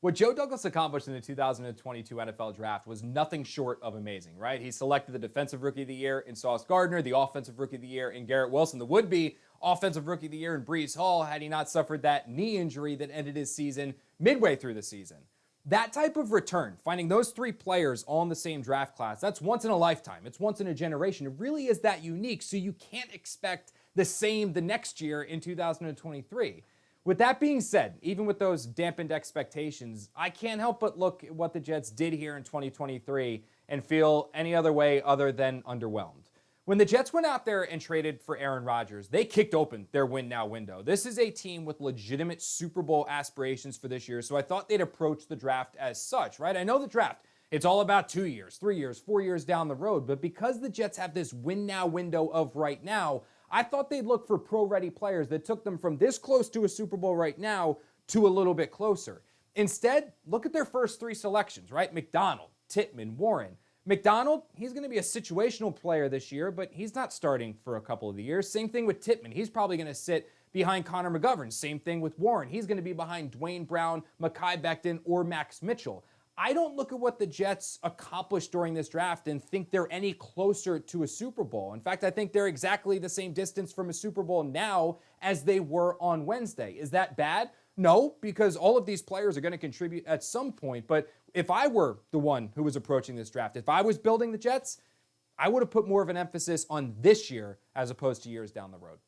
What Joe Douglas accomplished in the 2022 NFL Draft was nothing short of amazing, right? He selected the Defensive Rookie of the Year in Sauce Gardner, the Offensive Rookie of the Year in Garrett Wilson, the would-be Offensive Rookie of the Year in Breece Hall had he not suffered that knee injury that ended his season midway through the season. That type of return, finding those three players all in the same draft class, that's once in a lifetime. It's once in a generation. It really is that unique, so you can't expect the same the next year in 2023. With that being said, even with those dampened expectations, I can't help but look at what the Jets did here in 2023 and feel any other way other than underwhelmed. When the Jets went out there and traded for Aaron Rodgers, they kicked open their win-now window. This is a team with legitimate Super Bowl aspirations for this year, so I thought they'd approach the draft as such, right? I know the draft, it's all about 2 years, 3 years, 4 years down the road, but because the Jets have this win-now window of right now, I thought they'd look for pro-ready players that took them from this close to a Super Bowl right now to a little bit closer. Instead, look at their first three selections, right? McDonald, Tittman, Warren. McDonald, he's going to be a situational player this year, but he's not starting for a couple of the years. Same thing with Tittman. He's probably going to sit behind Connor McGovern. Same thing with Warren. He's going to be behind Dwayne Brown, Mekhi Becton, or Max Mitchell. I don't look at what the Jets accomplished during this draft and think they're any closer to a Super Bowl. In fact, I think they're exactly the same distance from a Super Bowl now as they were on Wednesday. Is that bad? No, because all of these players are going to contribute at some point. But if I were the one who was approaching this draft, if I was building the Jets, I would have put more of an emphasis on this year as opposed to years down the road.